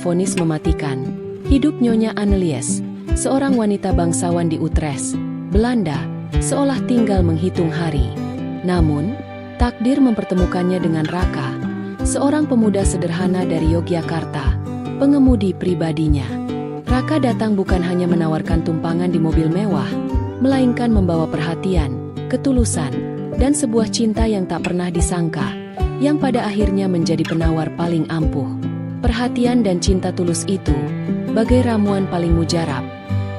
vonis mematikan. Hidup Nyonya Annelies, seorang wanita bangsawan di Utrecht, Belanda, seolah tinggal menghitung hari. Namun, takdir mempertemukannya dengan Raka, seorang pemuda sederhana dari Yogyakarta, pengemudi pribadinya. Raka datang bukan hanya menawarkan tumpangan di mobil mewah, melainkan membawa perhatian, ketulusan, dan sebuah cinta yang tak pernah disangka, yang pada akhirnya menjadi penawar paling ampuh. Perhatian dan cinta tulus itu, bagai ramuan paling mujarab,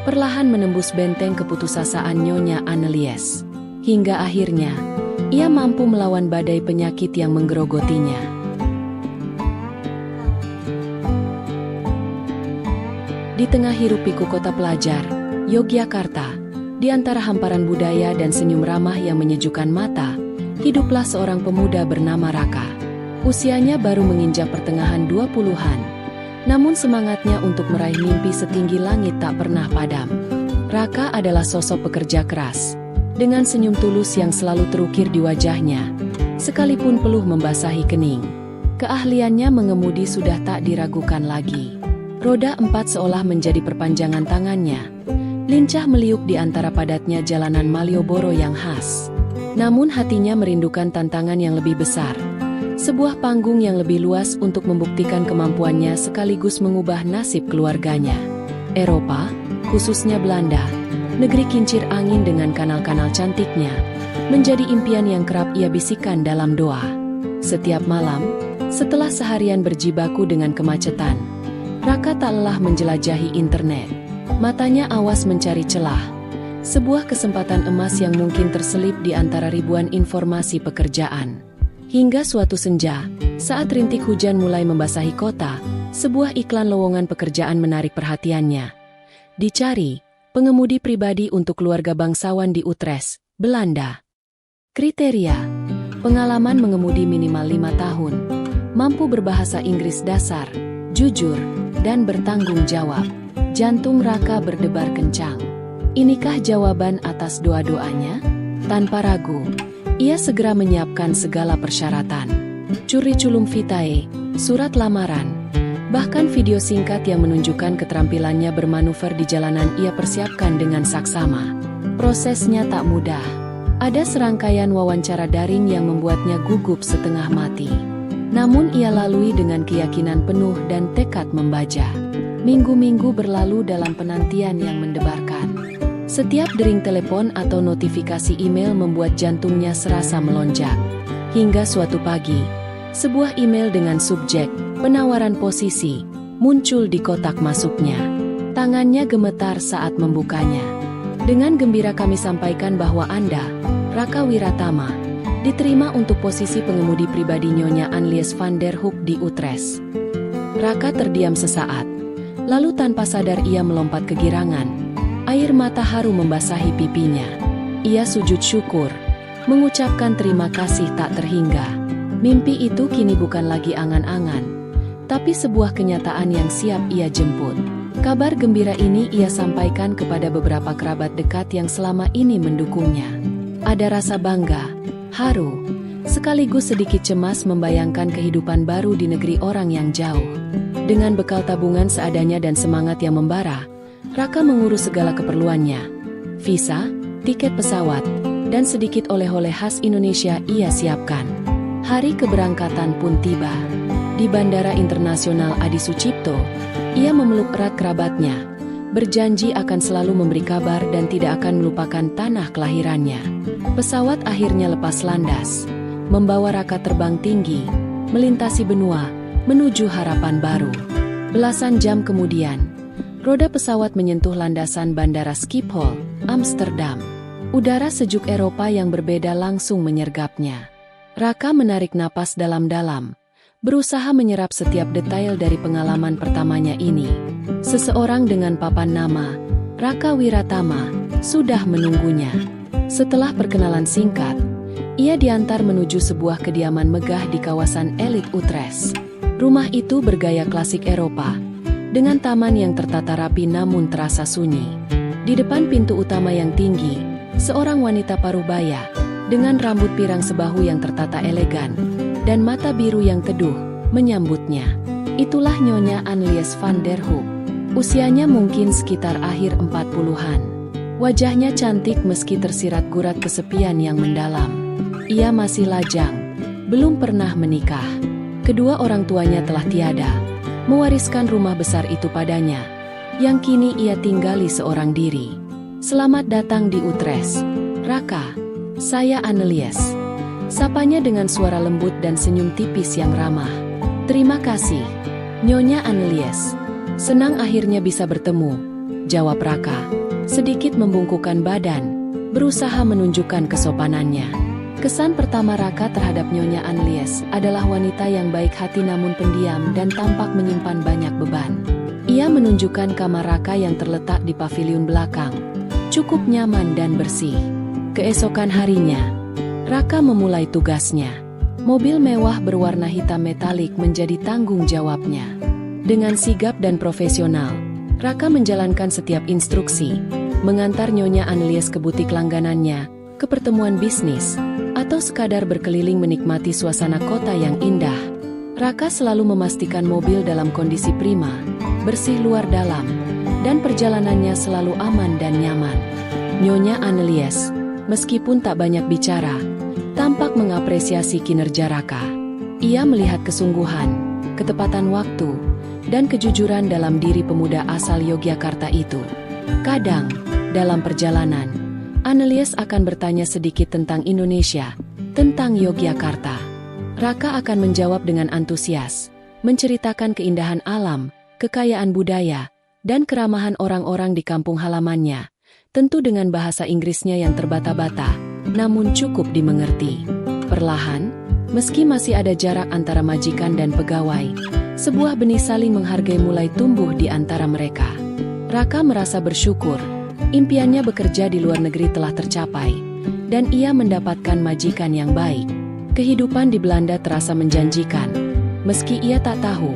perlahan menembus benteng keputusasaan Nyonya Annelies. Hingga akhirnya, ia mampu melawan badai penyakit yang menggerogotinya. Di tengah hiruk-pikuk kota pelajar, Yogyakarta, di antara hamparan budaya dan senyum ramah yang menyejukkan mata, hiduplah seorang pemuda bernama Raka. Usianya baru menginjak pertengahan 20-an, namun semangatnya untuk meraih mimpi setinggi langit tak pernah padam. Raka adalah sosok pekerja keras, dengan senyum tulus yang selalu terukir di wajahnya, sekalipun peluh membasahi kening. Keahliannya mengemudi sudah tak diragukan lagi. Roda 4 seolah menjadi perpanjangan tangannya, lincah meliuk di antara padatnya jalanan Malioboro yang khas. Namun hatinya merindukan tantangan yang lebih besar, sebuah panggung yang lebih luas untuk membuktikan kemampuannya sekaligus mengubah nasib keluarganya. Eropa, khususnya Belanda, negeri kincir angin dengan kanal-kanal cantiknya, menjadi impian yang kerap ia bisikan dalam doa. Setiap malam, setelah seharian berjibaku dengan kemacetan, Raka tak lelah menjelajahi internet. Matanya awas mencari celah, sebuah kesempatan emas yang mungkin terselip di antara ribuan informasi pekerjaan. Hingga suatu senja, saat rintik hujan mulai membasahi kota, sebuah iklan lowongan pekerjaan menarik perhatiannya. Dicari, pengemudi pribadi untuk keluarga bangsawan di Utrecht, Belanda. Kriteria: pengalaman mengemudi minimal 5 tahun, mampu berbahasa Inggris dasar, jujur, dan bertanggung jawab. Jantung Raka berdebar kencang. Inikah jawaban atas doa-doanya? Tanpa ragu, ia segera menyiapkan segala persyaratan. Curriculum vitae, surat lamaran, bahkan video singkat yang menunjukkan keterampilannya bermanuver di jalanan ia persiapkan dengan saksama. Prosesnya tak mudah. Ada serangkaian wawancara daring yang membuatnya gugup setengah mati. Namun ia lalui dengan keyakinan penuh dan tekad membaja. Minggu-minggu berlalu dalam penantian yang mendebarkan. Setiap dering telepon atau notifikasi email membuat jantungnya serasa melonjak. Hingga suatu pagi, sebuah email dengan subjek penawaran posisi muncul di kotak masuknya. Tangannya gemetar saat membukanya. Dengan gembira kami sampaikan bahwa Anda, Raka Wiratama, diterima untuk posisi pengemudi pribadi Nyonya Annelies van der Hoek di Utrecht. Raka terdiam sesaat, lalu tanpa sadar ia melompat kegirangan. Air mata haru membasahi pipinya. Ia sujud syukur, mengucapkan terima kasih tak terhingga. Mimpi itu kini bukan lagi angan-angan, tapi sebuah kenyataan yang siap ia jemput. Kabar gembira ini ia sampaikan kepada beberapa kerabat dekat yang selama ini mendukungnya. Ada rasa bangga, haru, sekaligus sedikit cemas membayangkan kehidupan baru di negeri orang yang jauh. Dengan bekal tabungan seadanya dan semangat yang membara, Raka mengurus segala keperluannya. Visa, tiket pesawat, dan sedikit oleh-oleh khas Indonesia ia siapkan. Hari keberangkatan pun tiba. Di Bandara Internasional Adi Sucipto, ia memeluk erat kerabatnya, berjanji akan selalu memberi kabar dan tidak akan melupakan tanah kelahirannya. Pesawat akhirnya lepas landas, membawa Raka terbang tinggi, melintasi benua, menuju harapan baru. Belasan jam kemudian, roda pesawat menyentuh landasan Bandara Schiphol, Amsterdam. Udara sejuk Eropa yang berbeda langsung menyergapnya. Raka menarik napas dalam-dalam, berusaha menyerap setiap detail dari pengalaman pertamanya ini. Seseorang dengan papan nama, Raka Wiratama, sudah menunggunya. Setelah perkenalan singkat, ia diantar menuju sebuah kediaman megah di kawasan elit Utrecht. Rumah itu bergaya klasik Eropa, dengan taman yang tertata rapi namun terasa sunyi. Di depan pintu utama yang tinggi, seorang wanita parubaya, dengan rambut pirang sebahu yang tertata elegan, dan mata biru yang teduh, menyambutnya. Itulah Nyonya Annelies van der Hoek. Usianya mungkin sekitar akhir 40-an. Wajahnya cantik meski tersirat gurat kesepian yang mendalam. Ia masih lajang, belum pernah menikah. Kedua orang tuanya telah tiada, mewariskan rumah besar itu padanya, yang kini ia tinggali seorang diri. Selamat datang di Utrecht, Raka. Saya Annelies. Sapanya dengan suara lembut dan senyum tipis yang ramah. Terima kasih, Nyonya Annelies. Senang akhirnya bisa bertemu, jawab Raka. Sedikit membungkukkan badan, berusaha menunjukkan kesopanannya. Kesan pertama Raka terhadap Nyonya Annelies adalah wanita yang baik hati namun pendiam dan tampak menyimpan banyak beban. Ia menunjukkan kamar Raka yang terletak di pavilion belakang. Cukup nyaman dan bersih. Keesokan harinya, Raka memulai tugasnya. Mobil mewah berwarna hitam metalik menjadi tanggung jawabnya. Dengan sigap dan profesional, Raka menjalankan setiap instruksi, mengantar Nyonya Annelies ke butik langganannya, ke pertemuan bisnis, atau sekadar berkeliling menikmati suasana kota yang indah. Raka selalu memastikan mobil dalam kondisi prima, bersih luar dalam, dan perjalanannya selalu aman dan nyaman. Nyonya Annelies, meskipun tak banyak bicara, tampak mengapresiasi kinerja Raka. Ia melihat kesungguhan, ketepatan waktu, dan kejujuran dalam diri pemuda asal Yogyakarta itu. Kadang, dalam perjalanan, Annelies akan bertanya sedikit tentang Indonesia, tentang Yogyakarta. Raka akan menjawab dengan antusias, menceritakan keindahan alam, kekayaan budaya, dan keramahan orang-orang di kampung halamannya, tentu dengan bahasa Inggrisnya yang terbata-bata, namun cukup dimengerti. Perlahan, meski masih ada jarak antara majikan dan pegawai, sebuah benih saling menghargai mulai tumbuh di antara mereka. Raka merasa bersyukur, impiannya bekerja di luar negeri telah tercapai, dan ia mendapatkan majikan yang baik. Kehidupan di Belanda terasa menjanjikan, meski ia tak tahu,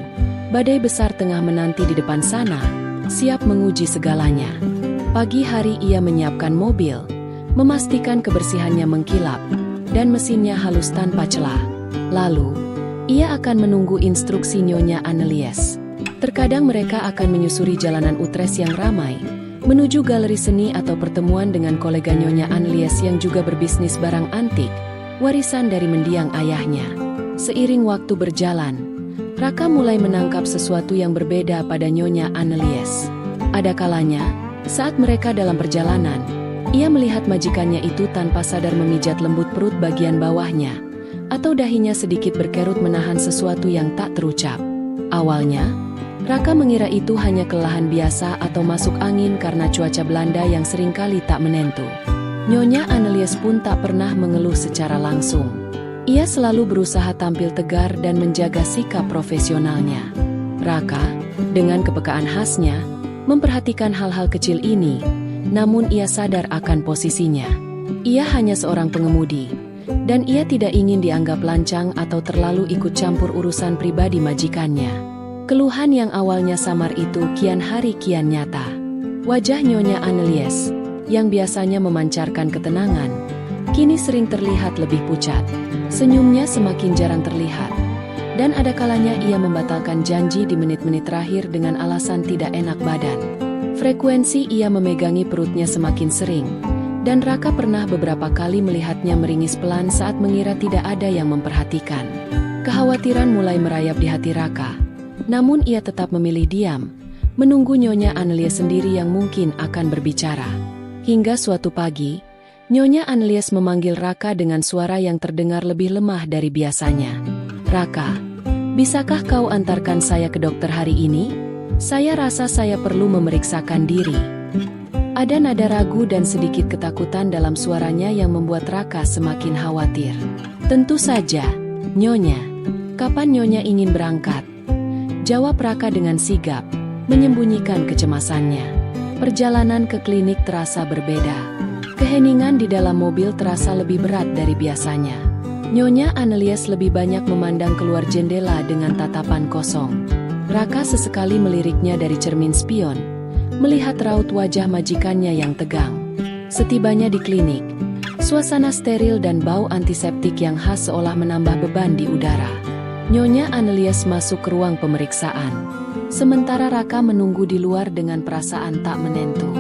badai besar tengah menanti di depan sana, siap menguji segalanya. Pagi hari ia menyiapkan mobil, memastikan kebersihannya mengkilap, dan mesinnya halus tanpa celah. Lalu, ia akan menunggu instruksi Nyonya Annelies. Terkadang mereka akan menyusuri jalanan Utrecht yang ramai, menuju galeri seni atau pertemuan dengan kolega Nyonya Annelies yang juga berbisnis barang antik, warisan dari mendiang ayahnya. Seiring waktu berjalan, Raka mulai menangkap sesuatu yang berbeda pada Nyonya Annelies. Ada kalanya, saat mereka dalam perjalanan, ia melihat majikannya itu tanpa sadar memijat lembut perut bagian bawahnya, atau dahinya sedikit berkerut menahan sesuatu yang tak terucap. Awalnya, Raka mengira itu hanya kelelahan biasa atau masuk angin karena cuaca Belanda yang seringkali tak menentu. Nyonya Annelies pun tak pernah mengeluh secara langsung. Ia selalu berusaha tampil tegar dan menjaga sikap profesionalnya. Raka, dengan kepekaan khasnya, memperhatikan hal-hal kecil ini, namun ia sadar akan posisinya. Ia hanya seorang pengemudi, dan ia tidak ingin dianggap lancang atau terlalu ikut campur urusan pribadi majikannya. Keluhan yang awalnya samar itu kian hari kian nyata. Wajah Nyonya Annelies, yang biasanya memancarkan ketenangan, kini sering terlihat lebih pucat. Senyumnya semakin jarang terlihat, dan ada kalanya ia membatalkan janji di menit-menit terakhir dengan alasan tidak enak badan. Frekuensi ia memegangi perutnya semakin sering, dan Raka pernah beberapa kali melihatnya meringis pelan saat mengira tidak ada yang memperhatikan. Kekhawatiran mulai merayap di hati Raka, namun ia tetap memilih diam, menunggu Nyonya Annelies sendiri yang mungkin akan berbicara. Hingga suatu pagi, Nyonya Annelies memanggil Raka dengan suara yang terdengar lebih lemah dari biasanya. "Raka, bisakah kau antarkan saya ke dokter hari ini? Saya rasa saya perlu memeriksakan diri." Ada nada ragu dan sedikit ketakutan dalam suaranya yang membuat Raka semakin khawatir. "Tentu saja, Nyonya. Kapan Nyonya ingin berangkat?" jawab Raka dengan sigap, menyembunyikan kecemasannya. Perjalanan ke klinik terasa berbeda. Keheningan di dalam mobil terasa lebih berat dari biasanya. Nyonya Annelies lebih banyak memandang keluar jendela dengan tatapan kosong. Raka sesekali meliriknya dari cermin spion, melihat raut wajah majikannya yang tegang. Setibanya di klinik, suasana steril dan bau antiseptik yang khas seolah menambah beban di udara. Nyonya Annelies masuk ke ruang pemeriksaan. Sementara Raka menunggu di luar dengan perasaan tak menentu.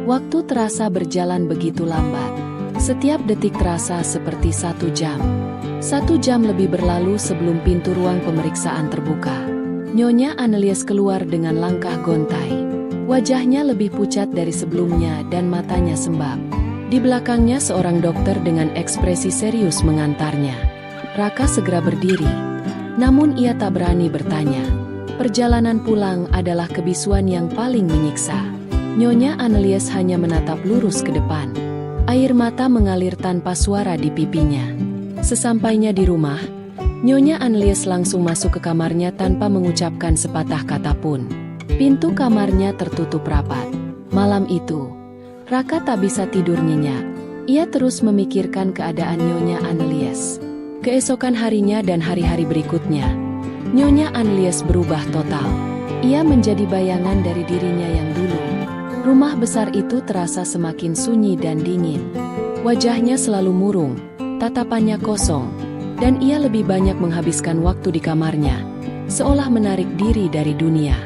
Waktu terasa berjalan begitu lambat. Setiap detik terasa seperti 1 jam. 1 jam lebih berlalu sebelum pintu ruang pemeriksaan terbuka. Nyonya Annelies keluar dengan langkah gontai. Wajahnya lebih pucat dari sebelumnya dan matanya sembab. Di belakangnya seorang dokter dengan ekspresi serius mengantarnya. Raka segera berdiri. Namun ia tak berani bertanya. Perjalanan pulang adalah kebisuan yang paling menyiksa. Nyonya Annelies hanya menatap lurus ke depan. Air mata mengalir tanpa suara di pipinya. Sesampainya di rumah, Nyonya Annelies langsung masuk ke kamarnya tanpa mengucapkan sepatah kata pun. Pintu kamarnya tertutup rapat. Malam itu, Raka tak bisa tidur nyenyak. Ia terus memikirkan keadaan Nyonya Annelies. Keesokan harinya dan hari-hari berikutnya, Nyonya Annelies berubah total. Ia menjadi bayangan dari dirinya yang dulu. Rumah besar itu terasa semakin sunyi dan dingin. Wajahnya selalu murung, tatapannya kosong, dan ia lebih banyak menghabiskan waktu di kamarnya, seolah menarik diri dari dunia.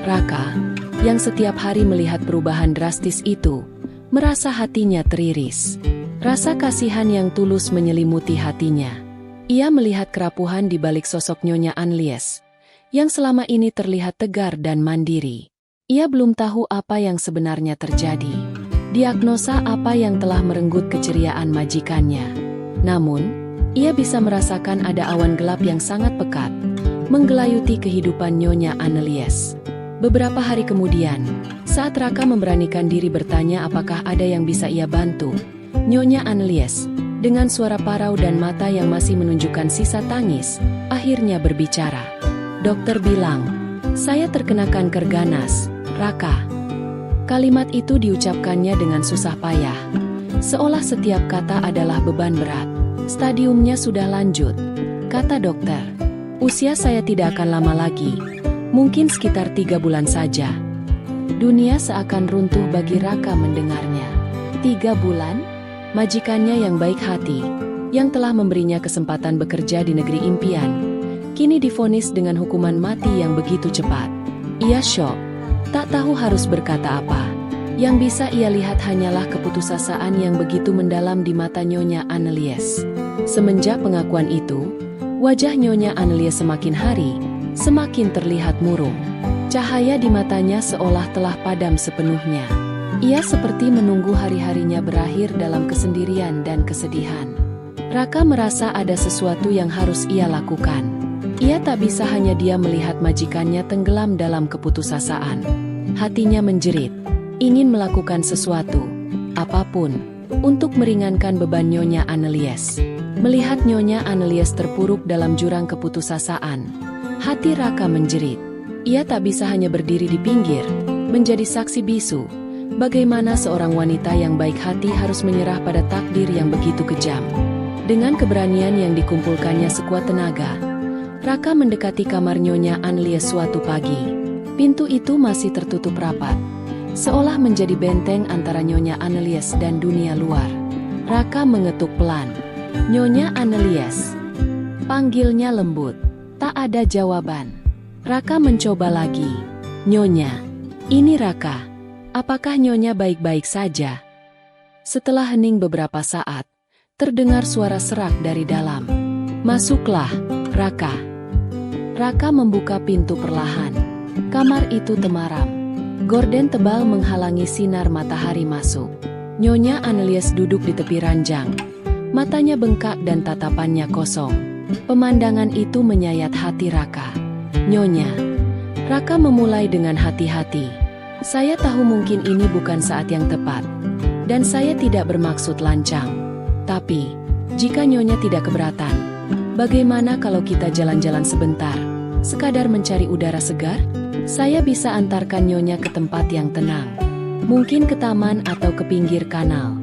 Raka, yang setiap hari melihat perubahan drastis itu, merasa hatinya teriris. Rasa kasihan yang tulus menyelimuti hatinya. Ia melihat kerapuhan di balik sosok Nyonya Annelies, yang selama ini terlihat tegar dan mandiri. Ia belum tahu apa yang sebenarnya terjadi, diagnosa apa yang telah merenggut keceriaan majikannya. Namun, ia bisa merasakan ada awan gelap yang sangat pekat, menggelayuti kehidupan Nyonya Annelies. Beberapa hari kemudian, saat Raka memberanikan diri bertanya apakah ada yang bisa ia bantu, Nyonya Annelies, dengan suara parau dan mata yang masih menunjukkan sisa tangis, akhirnya berbicara. Dokter bilang, saya terkena kanker ganas, Raka. Kalimat itu diucapkannya dengan susah payah, seolah setiap kata adalah beban berat. Stadiumnya sudah lanjut, kata dokter. Usia saya tidak akan lama lagi, mungkin sekitar 3 bulan saja. Dunia seakan runtuh bagi Raka mendengarnya. 3 bulan? Majikannya yang baik hati, yang telah memberinya kesempatan bekerja di negeri impian, kini divonis dengan hukuman mati yang begitu cepat. Ia syok, tak tahu harus berkata apa. Yang bisa ia lihat hanyalah keputusasaan yang begitu mendalam di mata Nyonya Annelies. Semenjak pengakuan itu, wajah Nyonya Annelies semakin hari, semakin terlihat murung. Cahaya di matanya seolah telah padam sepenuhnya. Ia seperti menunggu hari-harinya berakhir dalam kesendirian dan kesedihan. Raka merasa ada sesuatu yang harus ia lakukan. Ia tak bisa hanya diam melihat majikannya tenggelam dalam keputusasaan. Hatinya menjerit, ingin melakukan sesuatu, apapun, untuk meringankan beban Nyonya Annelies. Melihat Nyonya Annelies terpuruk dalam jurang keputusasaan, hati Raka menjerit. Ia tak bisa hanya berdiri di pinggir, menjadi saksi bisu. Bagaimana seorang wanita yang baik hati harus menyerah pada takdir yang begitu kejam. Dengan keberanian yang dikumpulkannya sekuat tenaga, Raka mendekati kamar Nyonya Annelies suatu pagi. Pintu itu masih tertutup rapat, seolah menjadi benteng antara Nyonya Annelies dan dunia luar. Raka mengetuk pelan. Nyonya Annelies. Panggilnya lembut. Tak ada jawaban. Raka mencoba lagi. Nyonya. Ini Raka. Apakah Nyonya baik-baik saja? Setelah hening beberapa saat, terdengar suara serak dari dalam. Masuklah, Raka. Raka membuka pintu perlahan. Kamar itu temaram. Gorden tebal menghalangi sinar matahari masuk. Nyonya Annelies duduk di tepi ranjang. Matanya bengkak dan tatapannya kosong. Pemandangan itu menyayat hati Raka. Nyonya. Raka memulai dengan hati-hati. Saya tahu mungkin ini bukan saat yang tepat. Dan saya tidak bermaksud lancang. Tapi, jika Nyonya tidak keberatan, bagaimana kalau kita jalan-jalan sebentar, sekadar mencari udara segar? Saya bisa antarkan Nyonya ke tempat yang tenang. Mungkin ke taman atau ke pinggir kanal.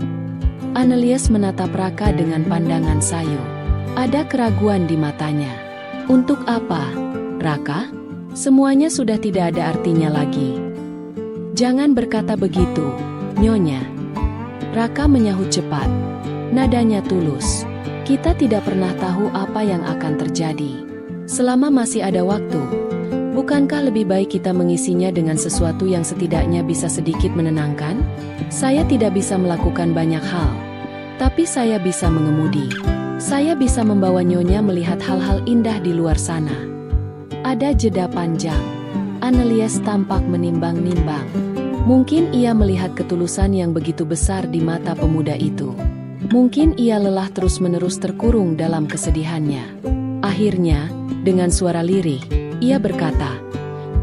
Annelies menatap Raka dengan pandangan sayu. Ada keraguan di matanya. Untuk apa, Raka? Semuanya sudah tidak ada artinya lagi. Jangan berkata begitu, Nyonya. Raka menyahut cepat. Nadanya tulus. Kita tidak pernah tahu apa yang akan terjadi. Selama masih ada waktu, bukankah lebih baik kita mengisinya dengan sesuatu yang setidaknya bisa sedikit menenangkan? Saya tidak bisa melakukan banyak hal, tapi saya bisa mengemudi. Saya bisa membawa Nyonya melihat hal-hal indah di luar sana. Ada jeda panjang. Annelies tampak menimbang-nimbang. Mungkin ia melihat ketulusan yang begitu besar di mata pemuda itu. Mungkin ia lelah terus-menerus terkurung dalam kesedihannya. Akhirnya, dengan suara lirih, ia berkata,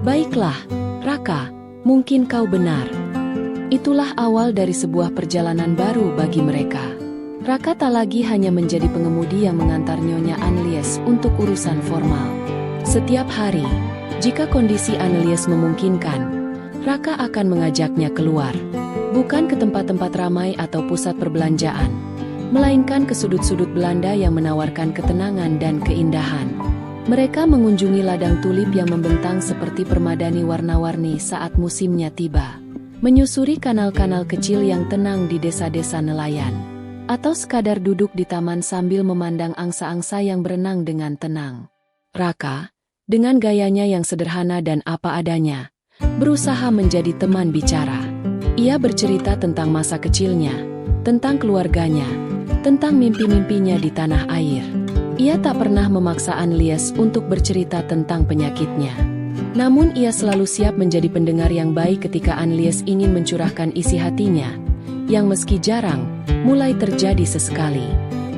"Baiklah, Raka, mungkin kau benar." Itulah awal dari sebuah perjalanan baru bagi mereka. Raka tak lagi hanya menjadi pengemudi yang mengantar Nyonya Annelies untuk urusan formal. Setiap hari, jika kondisi Annelies memungkinkan, Raka akan mengajaknya keluar, bukan ke tempat-tempat ramai atau pusat perbelanjaan, melainkan ke sudut-sudut Belanda yang menawarkan ketenangan dan keindahan. Mereka mengunjungi ladang tulip yang membentang seperti permadani warna-warni saat musimnya tiba, menyusuri kanal-kanal kecil yang tenang di desa-desa nelayan, atau sekadar duduk di taman sambil memandang angsa-angsa yang berenang dengan tenang. Raka, dengan gayanya yang sederhana dan apa adanya, berusaha menjadi teman bicara. Ia bercerita tentang masa kecilnya, tentang keluarganya, tentang mimpi-mimpinya di tanah air. Ia tak pernah memaksa Annelies untuk bercerita tentang penyakitnya. Namun ia selalu siap menjadi pendengar yang baik ketika Annelies ingin mencurahkan isi hatinya, yang meski jarang, mulai terjadi sesekali.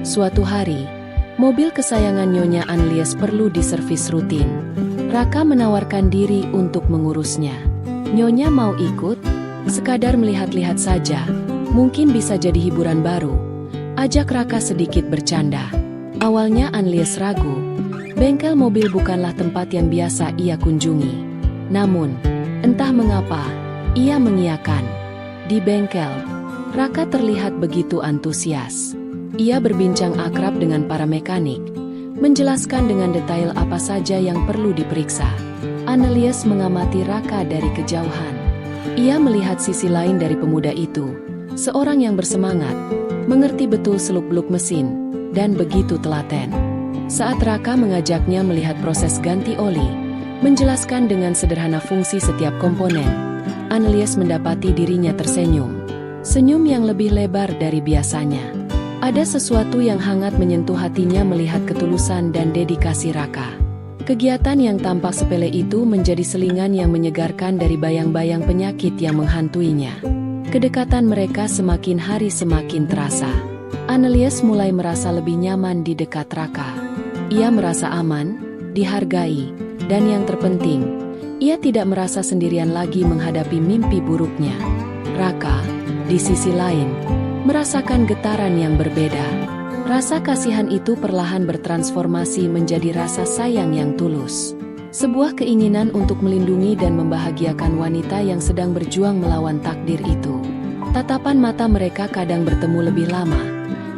Suatu hari, mobil kesayangan Nyonya Annelies perlu diservis rutin. Raka menawarkan diri untuk mengurusnya. Nyonya mau ikut? Sekadar melihat-lihat saja, mungkin bisa jadi hiburan baru. Ajak Raka sedikit bercanda. Awalnya Annelies ragu. Bengkel mobil bukanlah tempat yang biasa ia kunjungi. Namun, entah mengapa, ia mengiyakan. Di bengkel, Raka terlihat begitu antusias. Ia berbincang akrab dengan para mekanik, menjelaskan dengan detail apa saja yang perlu diperiksa. Annelies mengamati Raka dari kejauhan. Ia melihat sisi lain dari pemuda itu, seorang yang bersemangat, mengerti betul seluk-beluk mesin, dan begitu telaten. Saat Raka mengajaknya melihat proses ganti oli, menjelaskan dengan sederhana fungsi setiap komponen, Annelies mendapati dirinya tersenyum. Senyum yang lebih lebar dari biasanya. Ada sesuatu yang hangat menyentuh hatinya melihat ketulusan dan dedikasi Raka. Kegiatan yang tampak sepele itu menjadi selingan yang menyegarkan dari bayang-bayang penyakit yang menghantuinya. Kedekatan mereka semakin hari semakin terasa. Annelies mulai merasa lebih nyaman di dekat Raka. Ia merasa aman, dihargai, dan yang terpenting, ia tidak merasa sendirian lagi menghadapi mimpi buruknya. Raka, di sisi lain, merasakan getaran yang berbeda. Rasa kasihan itu perlahan bertransformasi menjadi rasa sayang yang tulus. Sebuah keinginan untuk melindungi dan membahagiakan wanita yang sedang berjuang melawan takdir itu. Tatapan mata mereka kadang bertemu lebih lama.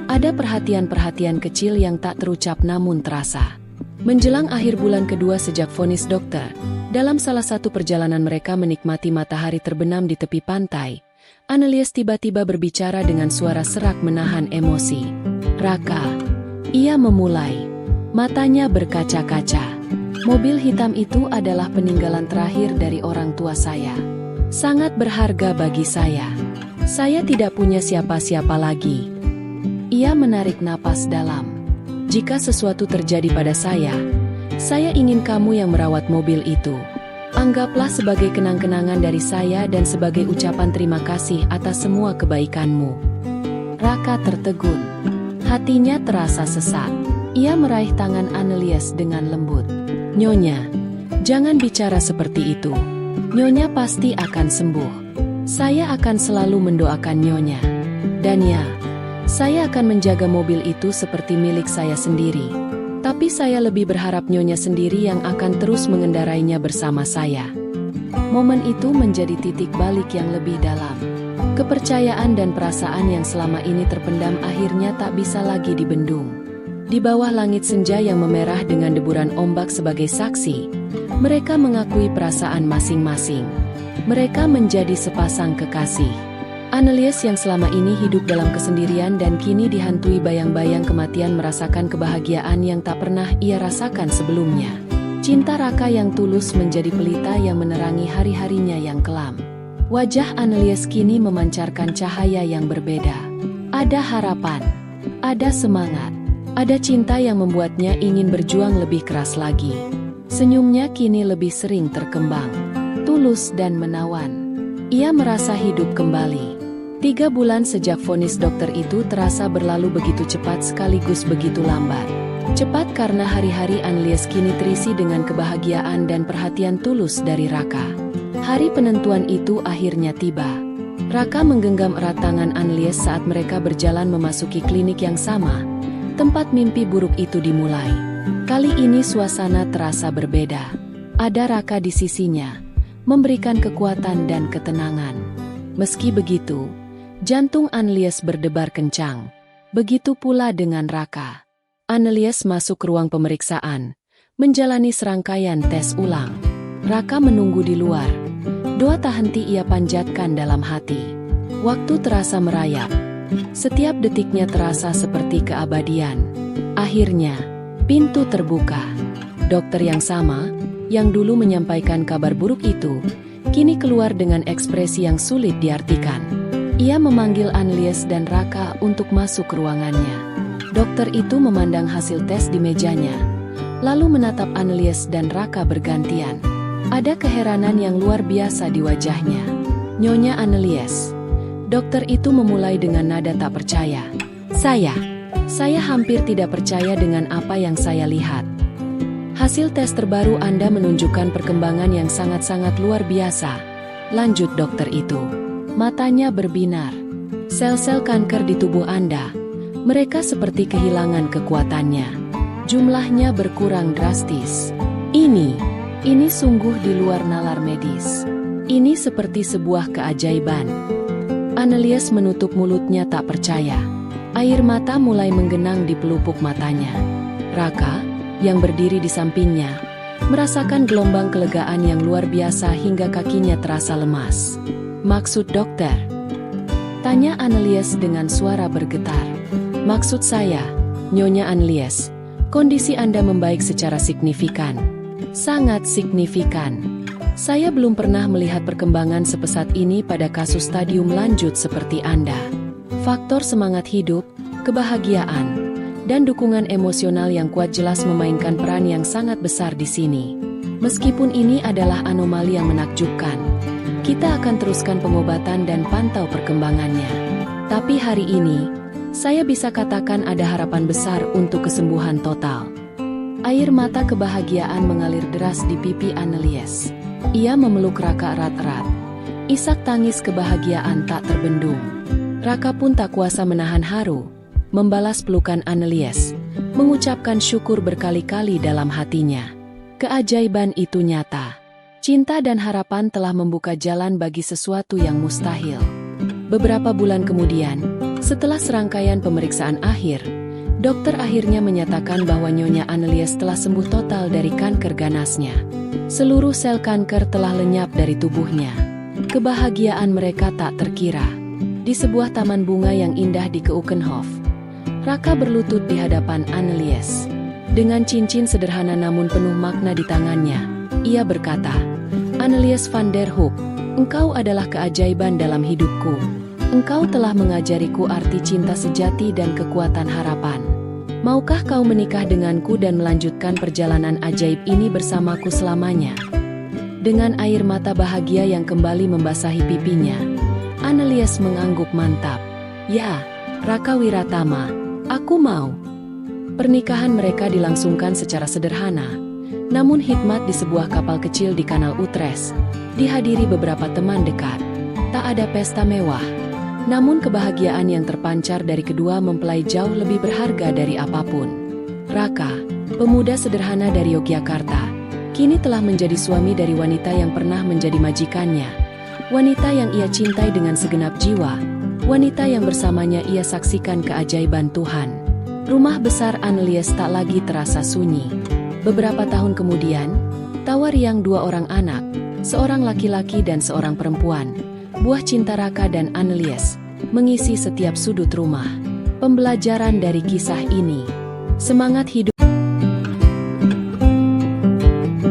Ada perhatian-perhatian kecil yang tak terucap namun terasa. Menjelang akhir bulan kedua sejak vonis dokter, dalam salah satu perjalanan mereka menikmati matahari terbenam di tepi pantai, Annelies tiba-tiba berbicara dengan suara serak menahan emosi. "Raka," ia memulai. Matanya berkaca-kaca. "Mobil hitam itu adalah peninggalan terakhir dari orang tua saya. Sangat berharga bagi saya. Saya tidak punya siapa-siapa lagi." Ia menarik napas dalam. "Jika sesuatu terjadi pada saya ingin kamu yang merawat mobil itu. Anggaplah sebagai kenang-kenangan dari saya dan sebagai ucapan terima kasih atas semua kebaikanmu." Raka tertegun. Hatinya terasa sesak. Ia meraih tangan Annelies dengan lembut. "Nyonya, jangan bicara seperti itu. Nyonya pasti akan sembuh. Saya akan selalu mendoakan Nyonya. Dan ya, saya akan menjaga mobil itu seperti milik saya sendiri. Tapi saya lebih berharap Nyonya sendiri yang akan terus mengendarainya bersama saya." Momen itu menjadi titik balik yang lebih dalam. Kepercayaan dan perasaan yang selama ini terpendam akhirnya tak bisa lagi dibendung. Di bawah langit senja yang memerah dengan deburan ombak sebagai saksi, mereka mengakui perasaan masing-masing. Mereka menjadi sepasang kekasih. Annelies yang selama ini hidup dalam kesendirian dan kini dihantui bayang-bayang kematian merasakan kebahagiaan yang tak pernah ia rasakan sebelumnya. Cinta Raka yang tulus menjadi pelita yang menerangi hari-harinya yang kelam. Wajah Annelies kini memancarkan cahaya yang berbeda. Ada harapan, ada semangat, ada cinta yang membuatnya ingin berjuang lebih keras lagi. Senyumnya kini lebih sering terkembang, tulus dan menawan. Ia merasa hidup kembali. 3 bulan sejak vonis dokter itu terasa berlalu begitu cepat sekaligus begitu lambat. Cepat karena hari-hari Annelies kini terisi dengan kebahagiaan dan perhatian tulus dari Raka. Hari penentuan itu akhirnya tiba. Raka menggenggam erat tangan Annelies saat mereka berjalan memasuki klinik yang sama, tempat mimpi buruk itu dimulai. Kali ini suasana terasa berbeda. Ada Raka di sisinya, memberikan kekuatan dan ketenangan. Meski begitu, jantung Annelies berdebar kencang. Begitu pula dengan Raka. Annelies masuk ke ruang pemeriksaan, menjalani serangkaian tes ulang. Raka menunggu di luar. Doa tak henti ia panjatkan dalam hati. Waktu terasa merayap. Setiap detiknya terasa seperti keabadian. Akhirnya, pintu terbuka. Dokter yang sama, yang dulu menyampaikan kabar buruk itu, kini keluar dengan ekspresi yang sulit diartikan. Ia memanggil Annelies dan Raka untuk masuk ke ruangannya. Dokter itu memandang hasil tes di mejanya, lalu menatap Annelies dan Raka bergantian. Ada keheranan yang luar biasa di wajahnya. Nyonya Annelies. Dokter itu memulai dengan nada tak percaya. Saya hampir tidak percaya dengan apa yang saya lihat. Hasil tes terbaru Anda menunjukkan perkembangan yang sangat-sangat luar biasa. Lanjut dokter itu. Matanya berbinar. Sel-sel kanker di tubuh Anda, mereka seperti kehilangan kekuatannya. Jumlahnya berkurang drastis. Ini sungguh di luar nalar medis. Ini seperti sebuah keajaiban. Annelies menutup mulutnya tak percaya. Air mata mulai menggenang di pelupuk matanya. Raka, yang berdiri di sampingnya, merasakan gelombang kelegaan yang luar biasa hingga kakinya terasa lemas. Maksud dokter? Tanya Annelies dengan suara bergetar. Maksud saya, Nyonya Annelies, kondisi Anda membaik secara signifikan. Sangat signifikan. Saya belum pernah melihat perkembangan sepesat ini pada kasus stadium lanjut seperti Anda. Faktor semangat hidup, kebahagiaan, dan dukungan emosional yang kuat jelas memainkan peran yang sangat besar di sini. Meskipun ini adalah anomali yang menakjubkan, kita akan teruskan pengobatan dan pantau perkembangannya. Tapi hari ini, saya bisa katakan ada harapan besar untuk kesembuhan total. Air mata kebahagiaan mengalir deras di pipi Annelies. Ia memeluk Raka erat-erat. Isak tangis kebahagiaan tak terbendung. Raka pun tak kuasa menahan haru, membalas pelukan Annelies, mengucapkan syukur berkali-kali dalam hatinya. Keajaiban itu nyata. Cinta dan harapan telah membuka jalan bagi sesuatu yang mustahil. Beberapa bulan kemudian, setelah serangkaian pemeriksaan akhir, dokter akhirnya menyatakan bahwa Nyonya Annelies telah sembuh total dari kanker ganasnya. Seluruh sel kanker telah lenyap dari tubuhnya. Kebahagiaan mereka tak terkira. Di sebuah taman bunga yang indah di Keukenhof, Raka berlutut di hadapan Annelies. Dengan cincin sederhana namun penuh makna di tangannya, ia berkata, Annelies van der Hoek, engkau adalah keajaiban dalam hidupku. Engkau telah mengajariku arti cinta sejati dan kekuatan harapan. Maukah kau menikah denganku dan melanjutkan perjalanan ajaib ini bersamaku selamanya? Dengan air mata bahagia yang kembali membasahi pipinya, Annelies mengangguk mantap. Ya, Raka Wiratama, aku mau. Pernikahan mereka dilangsungkan secara sederhana, namun hikmat di sebuah kapal kecil di Kanal Utrecht, dihadiri beberapa teman dekat. Tak ada pesta mewah, namun kebahagiaan yang terpancar dari kedua mempelai jauh lebih berharga dari apapun. Raka, pemuda sederhana dari Yogyakarta, kini telah menjadi suami dari wanita yang pernah menjadi majikannya. Wanita yang ia cintai dengan segenap jiwa, wanita yang bersamanya ia saksikan keajaiban Tuhan. Rumah besar Annelies tak lagi terasa sunyi. Beberapa tahun kemudian, tawa riang 2 orang anak, seorang laki-laki dan seorang perempuan, Buah cinta Raka dan Annelies mengisi setiap sudut rumah. Pembelajaran dari kisah ini, semangat hidup.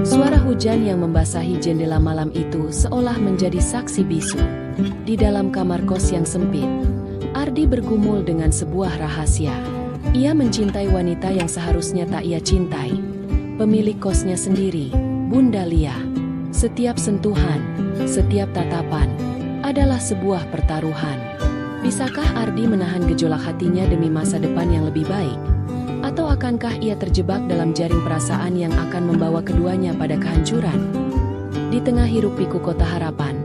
Suara hujan yang membasahi jendela malam itu seolah menjadi saksi bisu. Di dalam kamar kos yang sempit, Ardi bergumul dengan sebuah rahasia. Ia mencintai wanita yang seharusnya tak ia cintai. Pemilik kosnya sendiri, Bunda Lia. Setiap sentuhan, setiap tatapan adalah sebuah pertaruhan. Bisakah Ardi menahan gejolak hatinya demi masa depan yang lebih baik? Atau akankah ia terjebak dalam jaring perasaan yang akan membawa keduanya pada kehancuran? Di tengah hiruk-pikuk kota harapan,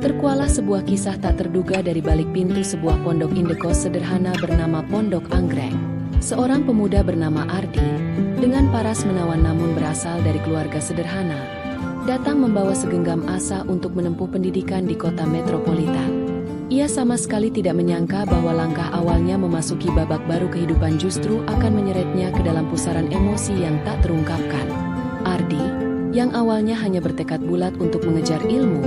terkualah sebuah kisah tak terduga dari balik pintu sebuah pondok indekos sederhana bernama Pondok Anggrek. Seorang pemuda bernama Ardi, dengan paras menawan namun berasal dari keluarga sederhana, datang membawa segenggam asa untuk menempuh pendidikan di kota metropolitan. Ia sama sekali tidak menyangka bahwa langkah awalnya memasuki babak baru kehidupan justru akan menyeretnya ke dalam pusaran emosi yang tak terungkapkan. Ardi, yang awalnya hanya bertekad bulat untuk mengejar ilmu,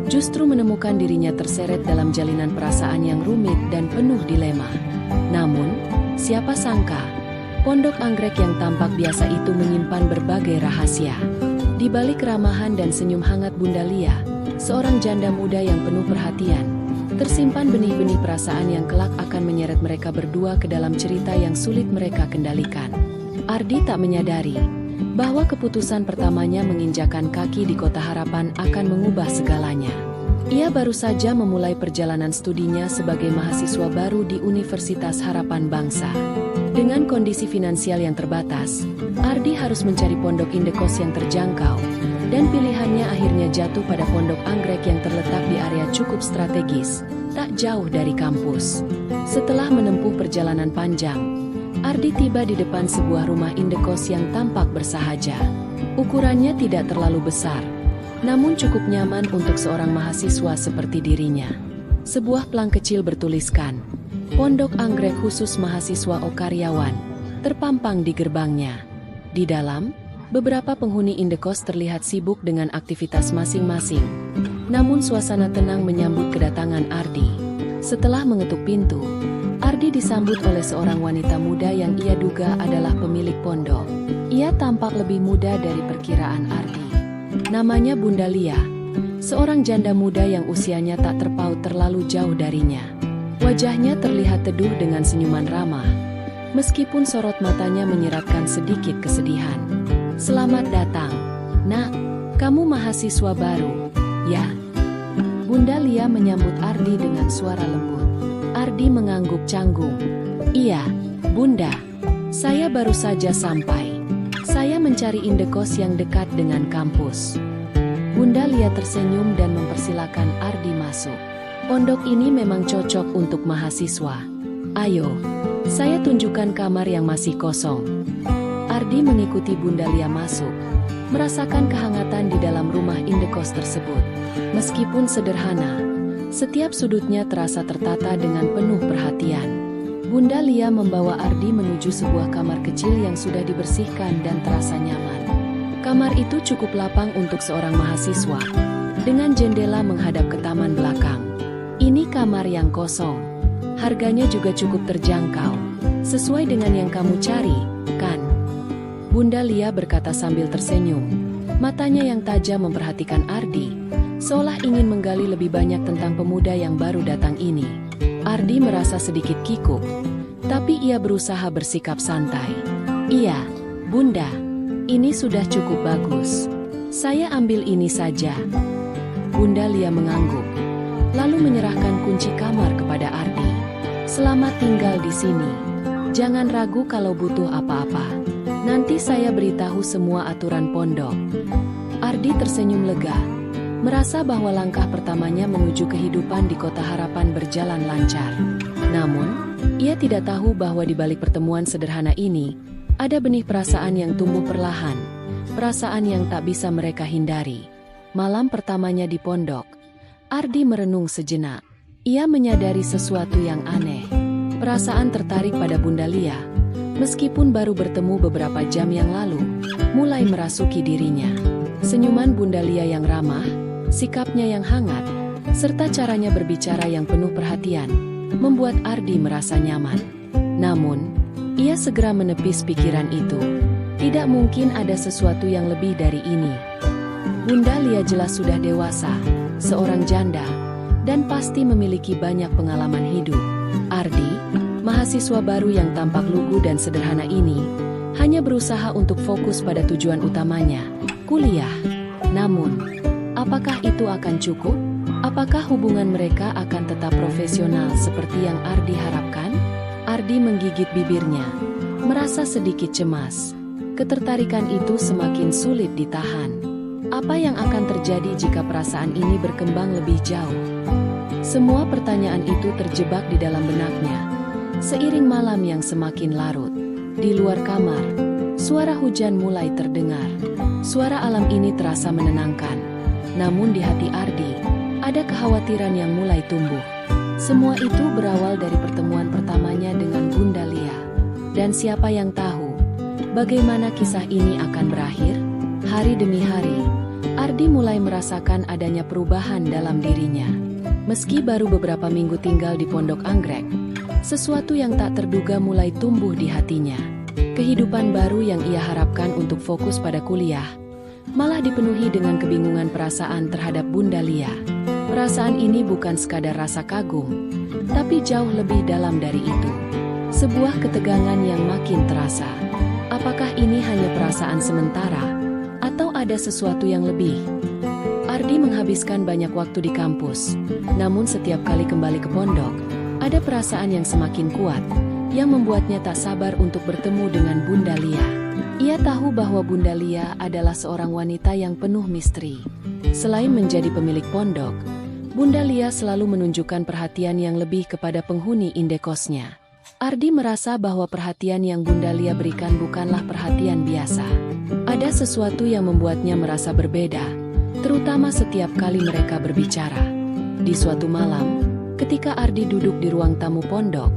justru menemukan dirinya terseret dalam jalinan perasaan yang rumit dan penuh dilema. Namun, siapa sangka, Pondok Anggrek yang tampak biasa itu menyimpan berbagai rahasia. Di balik keramahan dan senyum hangat Bunda Lia, seorang janda muda yang penuh perhatian, tersimpan benih-benih perasaan yang kelak akan menyeret mereka berdua ke dalam cerita yang sulit mereka kendalikan. Ardi tak menyadari bahwa keputusan pertamanya menginjakan kaki di kota harapan akan mengubah segalanya. Ia baru saja memulai perjalanan studinya sebagai mahasiswa baru di Universitas Harapan Bangsa. Dengan kondisi finansial yang terbatas, Ardi harus mencari pondok indekos yang terjangkau, dan pilihannya akhirnya jatuh pada Pondok Anggrek yang terletak di area cukup strategis, tak jauh dari kampus. Setelah menempuh perjalanan panjang, Ardi tiba di depan sebuah rumah indekos yang tampak bersahaja. Ukurannya tidak terlalu besar, namun cukup nyaman untuk seorang mahasiswa seperti dirinya. Sebuah plang kecil bertuliskan, Pondok Anggrek khusus mahasiswa karyawan, terpampang di gerbangnya. Di dalam, beberapa penghuni indekos terlihat sibuk dengan aktivitas masing-masing. Namun suasana tenang menyambut kedatangan Ardi. Setelah mengetuk pintu, Ardi disambut oleh seorang wanita muda yang ia duga adalah pemilik pondok. Ia tampak lebih muda dari perkiraan Ardi. Namanya Bunda Lia, seorang janda muda yang usianya tak terpaut terlalu jauh darinya. Wajahnya terlihat teduh dengan senyuman ramah, meskipun sorot matanya menyiratkan sedikit kesedihan. "Selamat datang, Nak. Kamu mahasiswa baru, ya?" Bunda Lia menyambut Ardi dengan suara lembut. Ardi mengangguk canggung. "Iya, Bunda. Saya baru saja sampai. Saya mencari indekos yang dekat dengan kampus." Bunda Lia tersenyum dan mempersilakan Ardi masuk. "Pondok ini memang cocok untuk mahasiswa. Ayo, saya tunjukkan kamar yang masih kosong." Ardi mengikuti Bunda Lia masuk, merasakan kehangatan di dalam rumah indekos tersebut. Meskipun sederhana, setiap sudutnya terasa tertata dengan penuh perhatian. Bunda Lia membawa Ardi menuju sebuah kamar kecil yang sudah dibersihkan dan terasa nyaman. Kamar itu cukup lapang untuk seorang mahasiswa, dengan jendela menghadap ke taman belakang. "Ini kamar yang kosong. Harganya juga cukup terjangkau. Sesuai dengan yang kamu cari, kan?" Bunda Lia berkata sambil tersenyum. Matanya yang tajam memperhatikan Ardi, seolah ingin menggali lebih banyak tentang pemuda yang baru datang ini. Ardi merasa sedikit kikuk, tapi ia berusaha bersikap santai. "Iya, Bunda, ini sudah cukup bagus. Saya ambil ini saja." Bunda Lia mengangguk, lalu menyerahkan kunci kamar kepada Ardi. "Selamat tinggal di sini. Jangan ragu kalau butuh apa-apa. Nanti saya beritahu semua aturan pondok." Ardi tersenyum lega, merasa bahwa langkah pertamanya menuju kehidupan di kota harapan berjalan lancar. Namun, ia tidak tahu bahwa di balik pertemuan sederhana ini, ada benih perasaan yang tumbuh perlahan, perasaan yang tak bisa mereka hindari. Malam pertamanya di pondok, Ardi merenung sejenak. Ia menyadari sesuatu yang aneh. Perasaan tertarik pada Bunda Lia, meskipun baru bertemu beberapa jam yang lalu, mulai merasuki dirinya. Senyuman Bunda Lia yang ramah, sikapnya yang hangat, serta caranya berbicara yang penuh perhatian, membuat Ardi merasa nyaman. Namun, ia segera menepis pikiran itu. Tidak mungkin ada sesuatu yang lebih dari ini. Bunda Lia jelas sudah dewasa, seorang janda, dan pasti memiliki banyak pengalaman hidup. Ardi, mahasiswa baru yang tampak lugu dan sederhana ini, hanya berusaha untuk fokus pada tujuan utamanya, kuliah. Namun, apakah itu akan cukup? Apakah hubungan mereka akan tetap profesional seperti yang Ardi harapkan? Ardi menggigit bibirnya, merasa sedikit cemas. Ketertarikan itu semakin sulit ditahan. Apa yang akan terjadi jika perasaan ini berkembang lebih jauh? Semua pertanyaan itu terjebak di dalam benaknya. Seiring malam yang semakin larut, di luar kamar, suara hujan mulai terdengar. Suara alam ini terasa menenangkan. Namun di hati Ardi, ada kekhawatiran yang mulai tumbuh. Semua itu berawal dari pertemuan pertamanya dengan Bunda Lia. Dan siapa yang tahu, bagaimana kisah ini akan berakhir? Hari demi hari, Ardi mulai merasakan adanya perubahan dalam dirinya. Meski baru beberapa minggu tinggal di Pondok Anggrek, sesuatu yang tak terduga mulai tumbuh di hatinya. Kehidupan baru yang ia harapkan untuk fokus pada kuliah, malah dipenuhi dengan kebingungan perasaan terhadap Bunda Lia. Perasaan ini bukan sekadar rasa kagum, tapi jauh lebih dalam dari itu. Sebuah ketegangan yang makin terasa. Apakah ini hanya perasaan sementara, atau ada sesuatu yang lebih? Ardi menghabiskan banyak waktu di kampus, namun setiap kali kembali ke pondok, ada perasaan yang semakin kuat, yang membuatnya tak sabar untuk bertemu dengan Bunda Lia. Ia tahu bahwa Bunda Lia adalah seorang wanita yang penuh misteri. Selain menjadi pemilik pondok, Bunda Lia selalu menunjukkan perhatian yang lebih kepada penghuni indekosnya. Ardi merasa bahwa perhatian yang Bunda Lia berikan bukanlah perhatian biasa. Ada sesuatu yang membuatnya merasa berbeda, terutama setiap kali mereka berbicara. Di suatu malam, ketika Ardi duduk di ruang tamu pondok,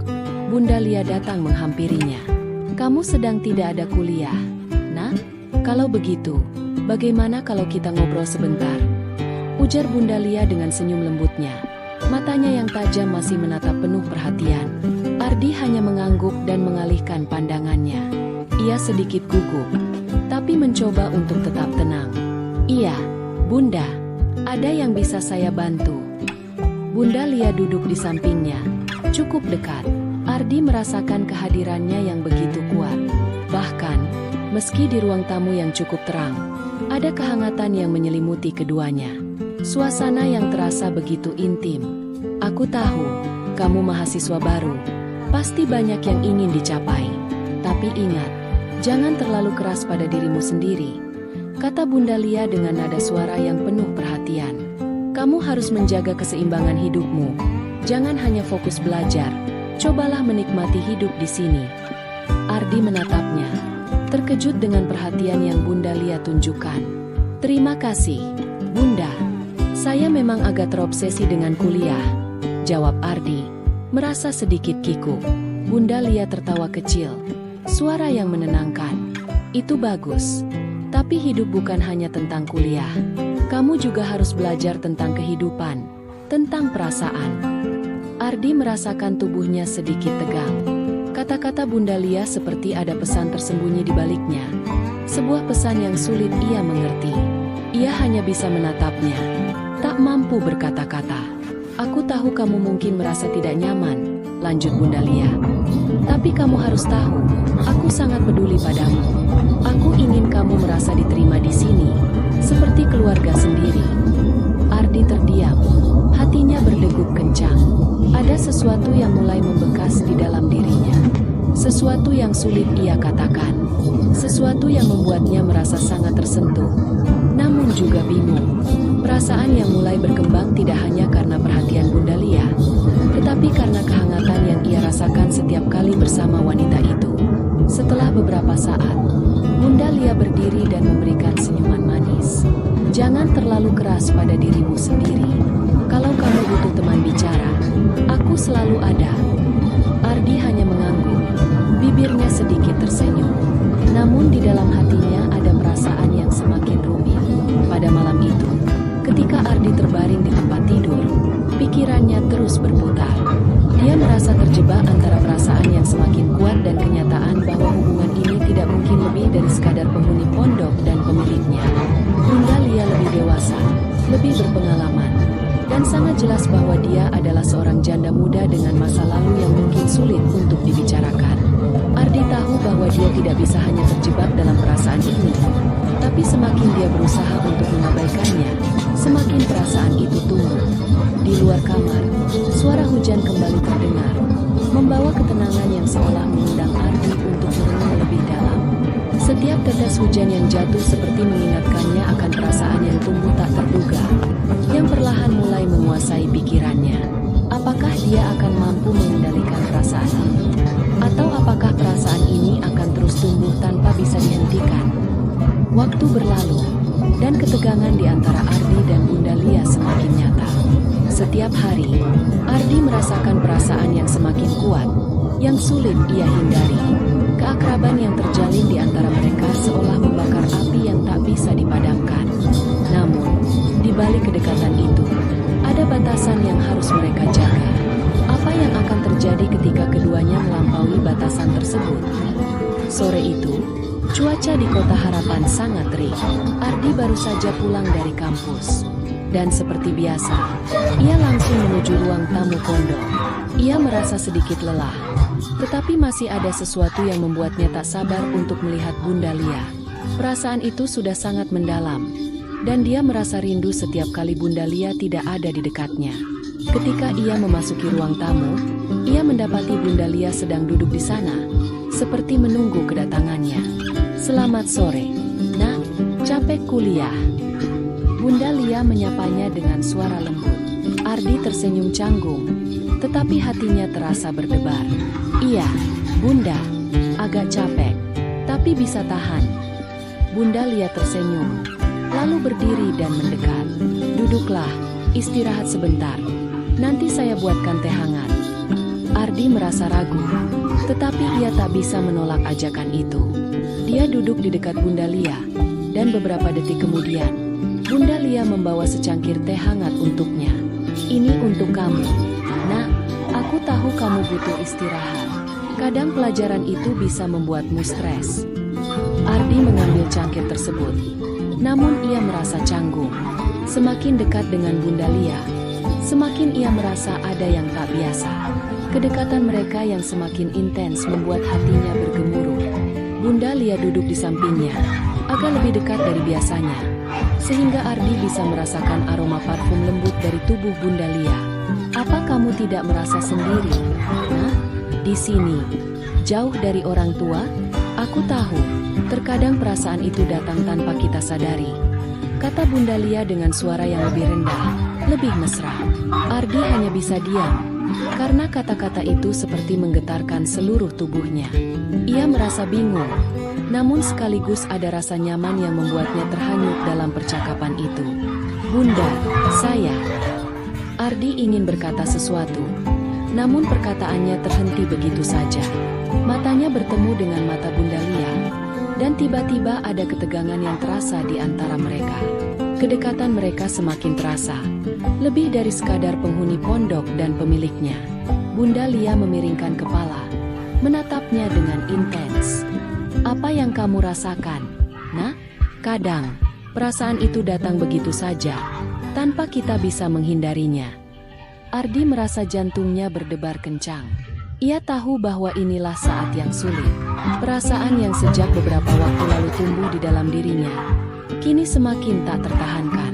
Bunda Lia datang menghampirinya. "Kamu sedang tidak ada kuliah, Nak? Kalau begitu, bagaimana kalau kita ngobrol sebentar?" ujar Bunda Lia dengan senyum lembutnya. Matanya yang tajam masih menatap penuh perhatian. Ardi hanya mengangguk dan mengalihkan pandangannya. Ia sedikit gugup, tapi mencoba untuk tetap tenang. "Iya, Bunda, ada yang bisa saya bantu?" Bunda Lia duduk di sampingnya, cukup dekat. Ardi merasakan kehadirannya yang begitu kuat. Bahkan, meski di ruang tamu yang cukup terang, ada kehangatan yang menyelimuti keduanya. Suasana yang terasa begitu intim. "Aku tahu, kamu mahasiswa baru. Pasti banyak yang ingin dicapai. Tapi ingat, jangan terlalu keras pada dirimu sendiri," kata Bunda Lia dengan nada suara yang penuh perhatian. "Kamu harus menjaga keseimbangan hidupmu. Jangan hanya fokus belajar. Cobalah menikmati hidup di sini." Ardi menatapnya, terkejut dengan perhatian yang Bunda Lia tunjukkan. "Terima kasih, Bunda. Saya memang agak terobsesi dengan kuliah," jawab Ardi, merasa sedikit kikuk. Bunda Lia tertawa kecil, suara yang menenangkan. "Itu bagus. Tapi hidup bukan hanya tentang kuliah. Kamu juga harus belajar tentang kehidupan, tentang perasaan." Ardi merasakan tubuhnya sedikit tegang. Kata-kata Bunda Lia seperti ada pesan tersembunyi di baliknya. Sebuah pesan yang sulit ia mengerti. Ia hanya bisa menatapnya, tak mampu berkata-kata. "Aku tahu kamu mungkin merasa tidak nyaman," lanjut Bunda Lia. "Tapi kamu harus tahu, aku sangat peduli padamu. Aku ingin kamu merasa diterima di sini, seperti keluarga sendiri." Ardi terdiam, hatinya berdegup kencang. Ada sesuatu yang mulai membekas di dalam dirinya. Sesuatu yang sulit ia katakan. Sesuatu yang membuatnya merasa sangat tersentuh, namun juga bingung. Perasaan yang mulai berkembang tidak hanya karena perhatian Bunda Lia, tetapi karena kehangatan yang ia rasakan setiap kali bersama wanita itu. Setelah beberapa saat, Bunda Lia berdiri dan memberikan senyuman manis. "Jangan terlalu keras pada dirimu sendiri. Kalau kamu butuh teman bicara, aku selalu ada." Ardi hanya mengangguk, bibirnya sedikit tersenyum. Namun di dalam hatinya ada perasaan yang semakin rumit. Pada malam itu, ketika Ardi terbaring di tempat Pikirannya terus berputar. Dia merasa terjebak antara perasaan yang semakin kuat dan kenyataan bahwa hubungan ini tidak mungkin lebih dari sekadar penghuni pondok dan pemiliknya. Bunda Lia lebih dewasa, lebih berpengalaman, dan sangat jelas bahwa dia adalah seorang janda muda dengan masa lalu yang mungkin sulit untuk dibicarakan. Ardi tahu bahwa dia tidak bisa hanya terjebak dalam perasaan ini, tapi semakin dia berusaha untuk mengabaikannya, semakin perasaan itu tumbuh. Di luar kamar, suara hujan kembali terdengar, membawa ketenangan yang seolah mengundang Ardi untuk merenung lebih dalam. Setiap tetes hujan yang jatuh seperti mengingatkannya akan perasaan yang tumbuh tak terduga, yang perlahan mulai menguasai pikirannya. Apakah dia akan mampu mengendalikan perasaan ini? Atau apakah perasaan ini akan terus tumbuh tanpa bisa dihentikan? Waktu berlalu, dan ketegangan di antara Ardi dan Bunda Lia semakin nyata. Setiap hari, Ardi merasakan perasaan yang semakin kuat, yang sulit ia hindari. Keakraban yang terjalin di antara mereka seolah membakar api yang tak bisa dipadamkan. Namun, di balik kedekatan itu, ada batasan yang harus mereka jaga. Apa yang akan terjadi ketika keduanya melampaui batasan tersebut? Sore itu, cuaca di Kota Harapan sangat terik. Ardi baru saja pulang dari kampus. Dan seperti biasa, ia langsung menuju ruang tamu pondok. Ia merasa sedikit lelah, tetapi masih ada sesuatu yang membuatnya tak sabar untuk melihat Bunda Lia. Perasaan itu sudah sangat mendalam, dan dia merasa rindu setiap kali Bunda Lia tidak ada di dekatnya. Ketika ia memasuki ruang tamu, ia mendapati Bunda Lia sedang duduk di sana, seperti menunggu kedatangannya. "Selamat sore, Nak. Capek kuliah?" Bunda Lia menyapanya dengan suara lembut. Ardi tersenyum canggung, tetapi hatinya terasa berdebar. "Iya, Bunda, agak capek, tapi bisa tahan." Bunda Lia tersenyum, lalu berdiri dan mendekat. "Duduklah, istirahat sebentar. Nanti saya buatkan teh hangat." Ardi merasa ragu, tetapi ia tak bisa menolak ajakan itu. Dia duduk di dekat Bunda Lia, dan beberapa detik kemudian, Bunda Lia membawa secangkir teh hangat untuknya. "Ini untuk kamu, Nak. Aku tahu kamu butuh istirahat. Kadang pelajaran itu bisa membuatmu stres." Ardi mengambil cangkir tersebut, namun ia merasa canggung. Semakin dekat dengan Bunda Lia, semakin ia merasa ada yang tak biasa. Kedekatan mereka yang semakin intens membuat hatinya bergemuruh. Bunda Lia duduk di sampingnya, agak lebih dekat dari biasanya, sehingga Ardi bisa merasakan aroma parfum lembut dari tubuh Bunda Lia. "Apa kamu tidak merasa sendiri, Nah? Di sini, jauh dari orang tua? Aku tahu, terkadang perasaan itu datang tanpa kita sadari," kata Bunda Lia dengan suara yang lebih rendah, lebih mesra. Ardi hanya bisa diam, karena kata-kata itu seperti menggetarkan seluruh tubuhnya. Ia merasa bingung, namun sekaligus ada rasa nyaman yang membuatnya terhanyut dalam percakapan itu. "Bunda, saya..." Ardi ingin berkata sesuatu, namun perkataannya terhenti begitu saja. Matanya bertemu dengan mata Bunda Lia, dan tiba-tiba ada ketegangan yang terasa di antara mereka. Kedekatan mereka semakin terasa, lebih dari sekadar penghuni pondok dan pemiliknya. Bunda Lia memiringkan kepala, menatapnya dengan intens. "Apa yang kamu rasakan, Nak?" "Kadang, perasaan itu datang begitu saja, tanpa kita bisa menghindarinya." Ardi merasa jantungnya berdebar kencang. Ia tahu bahwa inilah saat yang sulit. Perasaan yang sejak beberapa waktu lalu tumbuh di dalam dirinya, kini semakin tak tertahankan.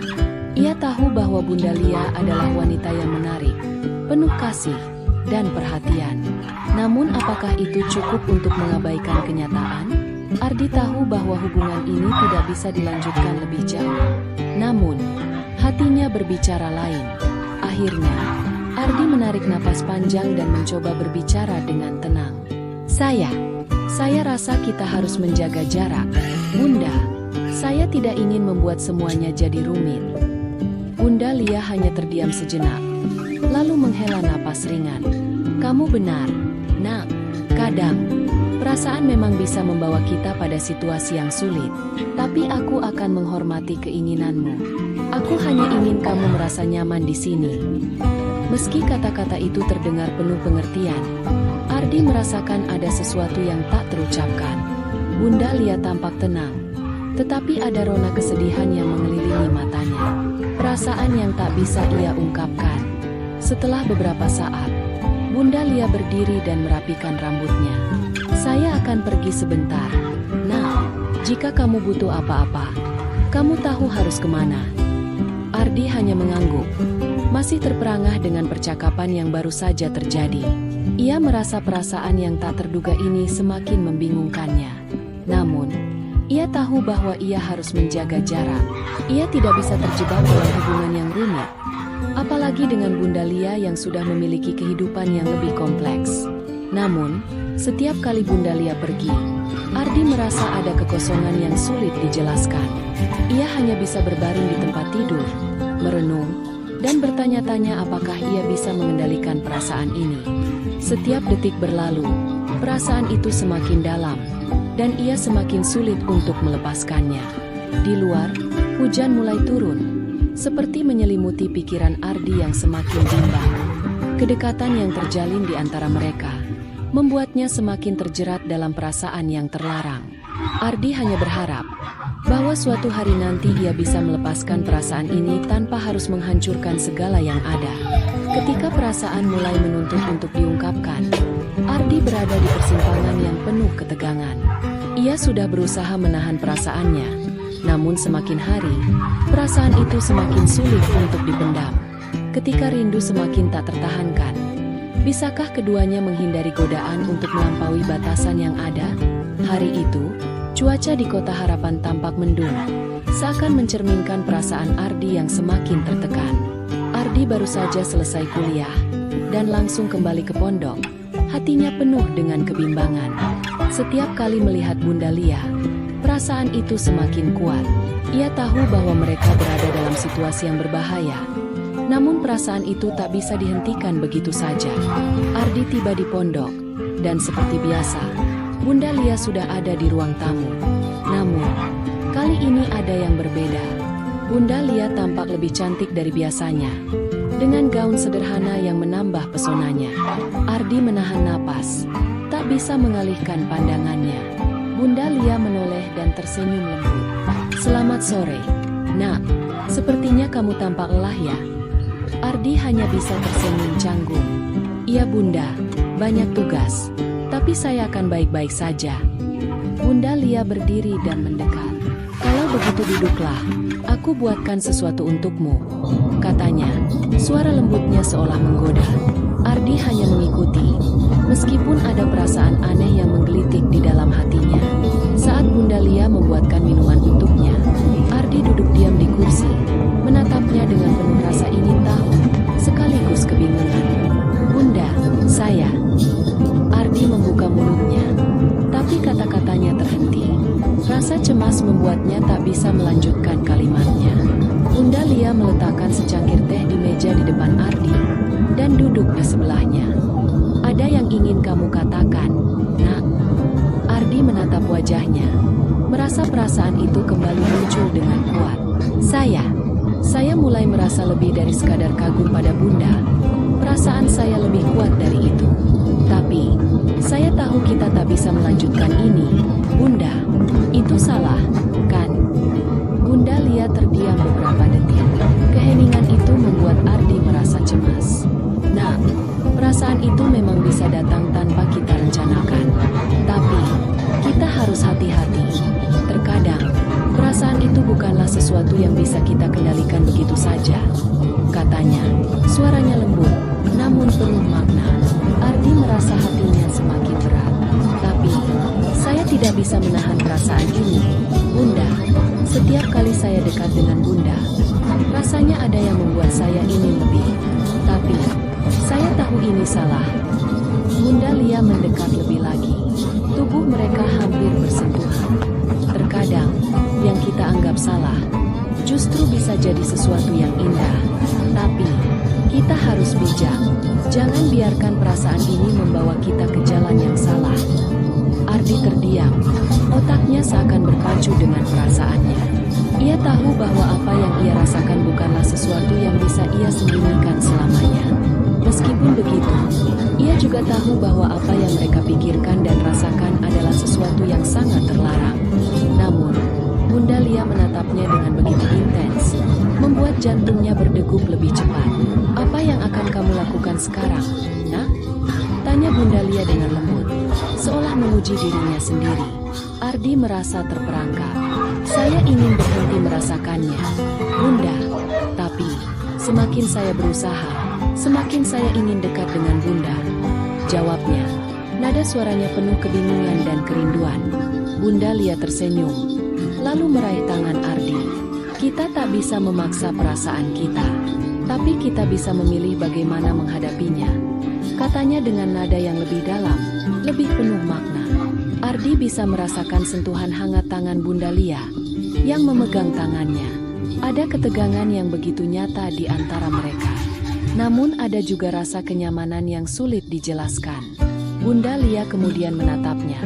Ia tahu bahwa Bunda Lia adalah wanita yang menarik, penuh kasih, dan perhatian. Namun apakah itu cukup untuk mengabaikan kenyataan? Ardi tahu bahwa hubungan ini tidak bisa dilanjutkan lebih jauh. Namun, hatinya berbicara lain. Akhirnya, Ardi menarik napas panjang dan mencoba berbicara dengan tenang. Saya rasa kita harus menjaga jarak. Bunda, saya tidak ingin membuat semuanya jadi rumit." Bunda Lia hanya terdiam sejenak, lalu menghela napas ringan. "Kamu benar, Nak. Kadang, perasaan memang bisa membawa kita pada situasi yang sulit, tapi aku akan menghormati keinginanmu. Aku hanya ingin kamu merasa nyaman di sini." Meski kata-kata itu terdengar penuh pengertian, Ardi merasakan ada sesuatu yang tak terucapkan. Bunda Lia tampak tenang, tetapi ada rona kesedihan yang mengelilingi matanya. Perasaan yang tak bisa ia ungkapkan. Setelah beberapa saat, Bunda Lia berdiri dan merapikan rambutnya. "Saya akan pergi sebentar. Nah, jika kamu butuh apa-apa, kamu tahu harus kemana." Ardi hanya mengangguk, masih terperangah dengan percakapan yang baru saja terjadi. Ia merasa perasaan yang tak terduga ini semakin membingungkannya. Namun, ia tahu bahwa ia harus menjaga jarak. Ia tidak bisa terjebak dalam hubungan yang rumit, apalagi dengan Bunda Lia yang sudah memiliki kehidupan yang lebih kompleks. Namun, setiap kali Bunda Lia pergi, Ardi merasa ada kekosongan yang sulit dijelaskan. Ia hanya bisa berbaring di tempat tidur, merenung, dan bertanya-tanya apakah ia bisa mengendalikan perasaan ini. Setiap detik berlalu, perasaan itu semakin dalam, dan ia semakin sulit untuk melepaskannya. Di luar, hujan mulai turun, seperti menyelimuti pikiran Ardi yang semakin bimbang. Kedekatan yang terjalin di antara mereka membuatnya semakin terjerat dalam perasaan yang terlarang. Ardi hanya berharap bahwa suatu hari nanti ia bisa melepaskan perasaan ini tanpa harus menghancurkan segala yang ada. Ketika perasaan mulai menuntut untuk diungkapkan, Ardi berada di persimpangan yang penuh ketegangan. Ia sudah berusaha menahan perasaannya, namun semakin hari, perasaan itu semakin sulit untuk dipendam. Ketika rindu semakin tak tertahankan, bisakah keduanya menghindari godaan untuk melampaui batasan yang ada? Hari itu, cuaca di Kota Harapan tampak mendung, seakan mencerminkan perasaan Ardi yang semakin tertekan. Ardi baru saja selesai kuliah, dan langsung kembali ke pondok. Hatinya penuh dengan kebimbangan. Setiap kali melihat Bunda Lia, perasaan itu semakin kuat. Ia tahu bahwa mereka berada dalam situasi yang berbahaya. Namun perasaan itu tak bisa dihentikan begitu saja. Ardi tiba di pondok, dan seperti biasa, Bunda Lia sudah ada di ruang tamu. Namun, kali ini ada yang berbeda. Bunda Lia tampak lebih cantik dari biasanya, dengan gaun sederhana yang menambah pesonanya. Ardi menahan napas, tak bisa mengalihkan pandangannya. Bunda Lia menoleh dan tersenyum lembut. "Selamat sore, Nak. Sepertinya kamu tampak lelah ya?" Ardi hanya bisa tersenyum canggung. "Iya Bunda, banyak tugas, tapi saya akan baik-baik saja." Bunda Lia berdiri dan mendekat. "Kalau begitu duduklah, aku buatkan sesuatu untukmu," katanya. Suara lembutnya seolah menggoda. Ardi hanya mengikuti, meskipun ada perasaan aneh yang menggelitik di dalam hatinya. Saat Bunda Lia membuatkan minuman untuknya, Ardi duduk diam di kursi, menatapnya dengan penuh rasa ingin tahu, sekaligus kebingungan. "Bunda, saya..." Ardi membuka mulutnya, tapi kata-katanya terhenti. Rasa cemas membuatnya tak bisa melanjutkan kalimatnya. Bunda Lia meletakkan secangkir teh di meja di depan Ardi, dan duduk di sebelahnya. "Ada yang ingin kamu katakan, Nak?" Ardi menatap wajahnya, merasa perasaan itu kembali muncul dengan kuat. Saya mulai merasa lebih dari sekadar kagum pada Bunda. Perasaan saya lebih kuat dari itu. Tapi, saya tahu kita tak bisa melanjutkan ini, Bunda. Itu salah, kan?" Bunda Lia terdiam beberapa detik. Keheningan itu membuat Ardi merasa cemas. "Nah, perasaan itu memang bisa datang tanpa kita rencanakan. Tapi, kita harus hati-hati. Terkadang, perasaan itu bukanlah sesuatu yang bisa kita kendalikan begitu saja," katanya. Suaranya lembut, namun penuh makna. Ardi merasa hatinya semakin berat. "Tapi, saya tidak bisa menahan perasaan ini, Bunda. Setiap kali saya dekat dengan Bunda, rasanya ada yang membuat saya ingin lebih. Tapi, saya tahu ini salah." Bunda Lia mendekat lebih lagi. Tubuh mereka hampir bersentuhan. Terkadang, yang kita anggap salah, justru bisa jadi sesuatu yang indah. Tapi, kita harus bijak. Jangan biarkan perasaan ini membawa kita ke jalan yang salah. Ardi terdiam. Otaknya seakan berpacu dengan perasaannya. Ia tahu bahwa apa yang ia rasakan bukanlah sesuatu yang bisa ia sembunyikan selamanya. Meskipun begitu, ia juga tahu bahwa apa yang mereka pikirkan dan rasakan adalah sesuatu yang sangat terlarang. Namun, Bunda Lia menatapnya dengan begitu intens, membuat jantungnya berdegup lebih cepat. "Apa yang akan kamu lakukan sekarang, nak?" tanya Bunda Lia dengan lembut, seolah memuji dirinya sendiri. Ardi merasa terperangkap. "Saya ingin berhenti merasakannya, Bunda. Tapi, semakin saya berusaha, semakin saya ingin dekat dengan Bunda," jawabnya. Nada suaranya penuh kebingungan dan kerinduan. Bunda Lia tersenyum, lalu meraih tangan Ardi. "Kita tak bisa memaksa perasaan kita, tapi kita bisa memilih bagaimana menghadapinya," katanya dengan nada yang lebih dalam, lebih penuh makna. Ardi bisa merasakan sentuhan hangat tangan Bunda Lia yang memegang tangannya. Ada ketegangan yang begitu nyata di antara mereka. Namun ada juga rasa kenyamanan yang sulit dijelaskan. Bunda Lia kemudian menatapnya,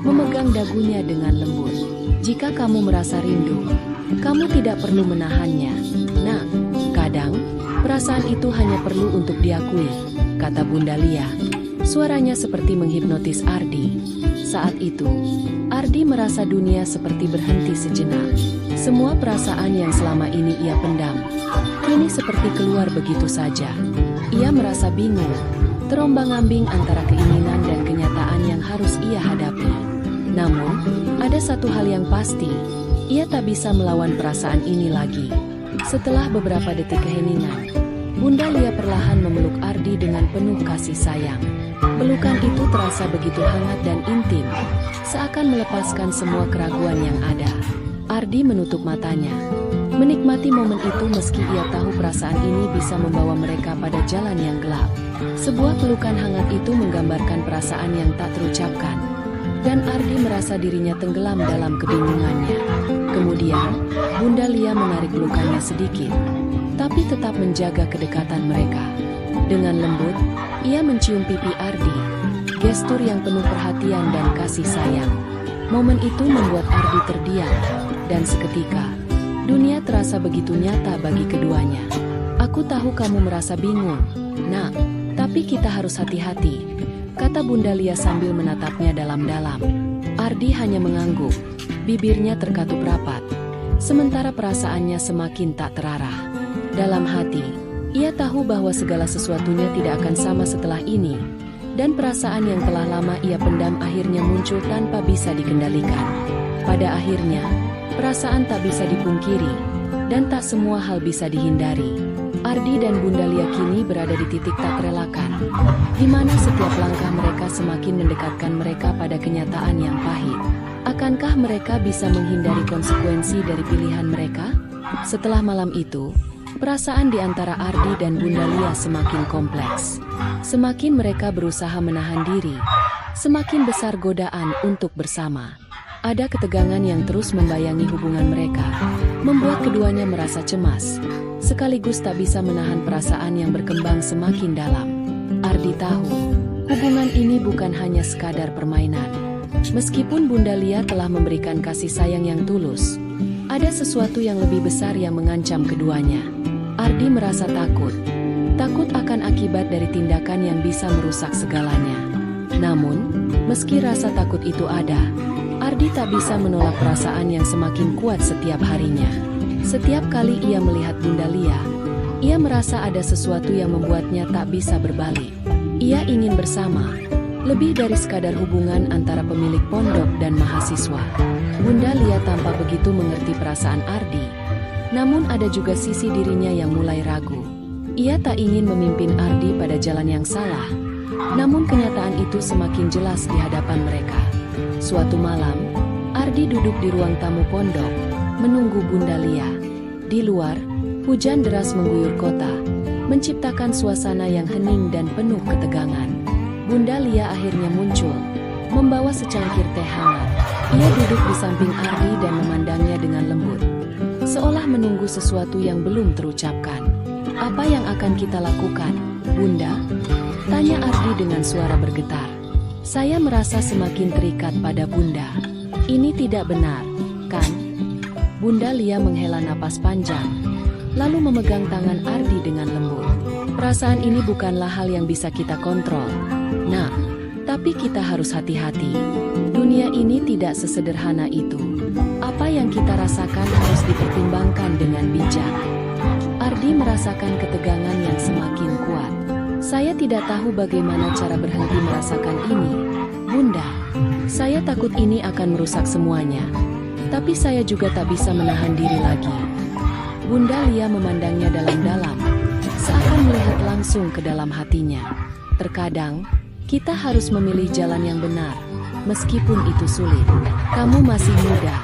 memegang dagunya dengan lembut. "Jika kamu merasa rindu, kamu tidak perlu menahannya, nak. Kadang, perasaan itu hanya perlu untuk diakui," kata Bunda Lia. Suaranya seperti menghipnotis Ardi. Saat itu, Ardi merasa dunia seperti berhenti sejenak. Semua perasaan yang selama ini ia pendam, kini seperti keluar begitu saja. Ia merasa bingung, terombang-ambing antara keinginan dan kenyataan yang harus ia hadapi. Namun, ada satu hal yang pasti, ia tak bisa melawan perasaan ini lagi. Setelah beberapa detik keheningan, Bunda Lia perlahan memeluk Ardi dengan penuh kasih sayang. Pelukan itu terasa begitu hangat dan intim, seakan melepaskan semua keraguan yang ada. Ardi menutup matanya, menikmati momen itu meski ia tahu perasaan ini bisa membawa mereka pada jalan yang gelap. Sebuah pelukan hangat itu menggambarkan perasaan yang tak terucapkan, dan Ardi merasa dirinya tenggelam dalam kebingungannya. Kemudian, Bunda Lia menarik pelukannya sedikit, tapi tetap menjaga kedekatan mereka. Dengan lembut, ia mencium pipi Ardi, gestur yang penuh perhatian dan kasih sayang. Momen itu membuat Ardi terdiam, dan seketika, dunia terasa begitu nyata bagi keduanya. "Aku tahu kamu merasa bingung, nak, tapi kita harus hati-hati," kata Bunda Lia sambil menatapnya dalam-dalam. Ardi hanya mengangguk, bibirnya terkatup rapat, sementara perasaannya semakin tak terarah. Dalam hati, ia tahu bahwa segala sesuatunya tidak akan sama setelah ini, dan perasaan yang telah lama ia pendam akhirnya muncul tanpa bisa dikendalikan. Pada akhirnya, perasaan tak bisa dipungkiri, dan tak semua hal bisa dihindari. Ardi dan Bunda Lia kini berada di titik tak terelakkan, di mana setiap langkah mereka semakin mendekatkan mereka pada kenyataan yang pahit. Akankah mereka bisa menghindari konsekuensi dari pilihan mereka? Setelah malam itu, perasaan di antara Ardi dan Bunda Lia semakin kompleks. Semakin mereka berusaha menahan diri, semakin besar godaan untuk bersama. Ada ketegangan yang terus membayangi hubungan mereka, membuat keduanya merasa cemas, sekaligus tak bisa menahan perasaan yang berkembang semakin dalam. Ardi tahu, hubungan ini bukan hanya sekadar permainan. Meskipun Bunda Lia telah memberikan kasih sayang yang tulus, ada sesuatu yang lebih besar yang mengancam keduanya. Ardi merasa takut akan akibat dari tindakan yang bisa merusak segalanya. Namun, meski rasa takut itu ada, Ardi tak bisa menolak perasaan yang semakin kuat setiap harinya. Setiap kali ia melihat Bunda Lia, ia merasa ada sesuatu yang membuatnya tak bisa berbalik. Ia ingin bersama, lebih dari sekadar hubungan antara pemilik pondok dan mahasiswa. Bunda Lia tampak begitu mengerti perasaan Ardi, namun ada juga sisi dirinya yang mulai ragu. Ia tak ingin memimpin Ardi pada jalan yang salah, namun kenyataan itu semakin jelas di hadapan mereka. Suatu malam, Ardi duduk di ruang tamu pondok, menunggu Bunda Lia. Di luar, hujan deras mengguyur kota, menciptakan suasana yang hening dan penuh ketegangan. Bunda Lia akhirnya muncul, membawa secangkir teh hangat. Ia duduk di samping Ardi dan memandangnya dengan lembut, seolah menunggu sesuatu yang belum terucapkan. "Apa yang akan kita lakukan, Bunda?" tanya Ardi dengan suara bergetar. "Saya merasa semakin terikat pada Bunda. Ini tidak benar, kan?" Bunda Lia menghela napas panjang, lalu memegang tangan Ardi dengan lembut. Perasaan ini bukanlah hal yang bisa kita kontrol. Nah, tapi kita harus hati-hati. Dunia ini tidak sesederhana itu. Apa yang kita rasakan harus dipertimbangkan dengan bijak. Ardi merasakan ketegangan yang semakin kuat. Saya tidak tahu bagaimana cara berhenti merasakan ini, Bunda. Saya takut ini akan merusak semuanya. Tapi saya juga tak bisa menahan diri lagi. Bunda Lia memandangnya dalam-dalam, seakan melihat langsung ke dalam hatinya. Terkadang, kita harus memilih jalan yang benar, meskipun itu sulit. Kamu masih muda,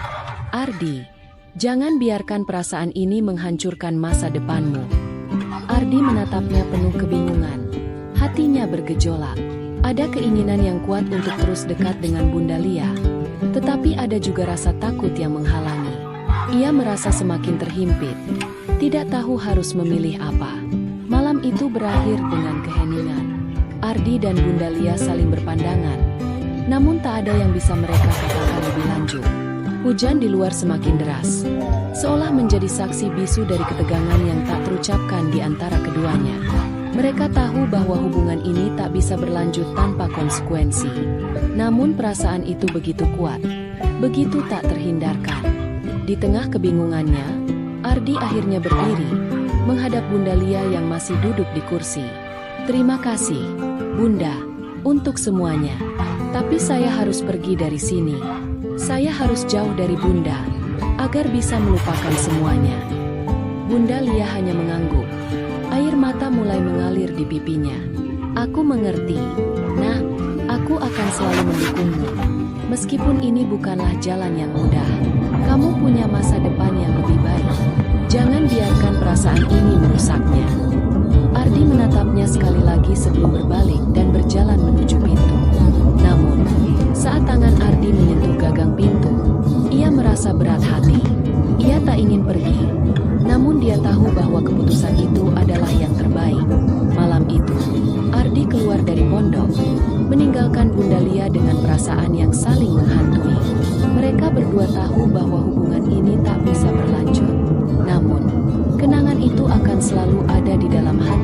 Ardi. Jangan biarkan perasaan ini menghancurkan masa depanmu. Ardi menatapnya penuh kebingungan. Hatinya bergejolak. Ada keinginan yang kuat untuk terus dekat dengan Bunda Lia. Tetapi ada juga rasa takut yang menghalangi. Ia merasa semakin terhimpit. Tidak tahu harus memilih apa. Malam itu berakhir dengan keheningan. Ardi dan Bunda Lia saling berpandangan. Namun tak ada yang bisa mereka katakan lebih lanjut. Hujan di luar semakin deras, seolah menjadi saksi bisu dari ketegangan yang tak terucapkan di antara keduanya. Mereka tahu bahwa hubungan ini tak bisa berlanjut tanpa konsekuensi. Namun perasaan itu begitu kuat, begitu tak terhindarkan. Di tengah kebingungannya, Ardi akhirnya berdiri, menghadap Bunda Lia yang masih duduk di kursi. Terima kasih, Bunda, untuk semuanya. Tapi saya harus pergi dari sini. Saya harus jauh dari Bunda, agar bisa melupakan semuanya. Bunda Lia hanya mengangguk. Air mata mulai mengalir di pipinya. Aku mengerti. Nah, aku akan selalu mendukungmu. Meskipun ini bukanlah jalan yang mudah. Kamu punya masa depan yang lebih baik. Jangan biarkan perasaan ini merusaknya. Ardi menatapnya sekali lagi sebelum berbalik dan berjalan menuju pintu. Namun, saat tangan Ardi menyentuh gagang pintu, ia merasa berat hati. Ia tak ingin pergi, namun dia tahu bahwa keputusan itu adalah yang terbaik. Malam itu, Ardi keluar dari pondok, meninggalkan Bunda Lia dengan perasaan yang saling menghantui. Mereka berdua tahu bahwa hubungan ini tak bisa berlanjut. Namun, kenangan itu akan selalu ada di dalam hati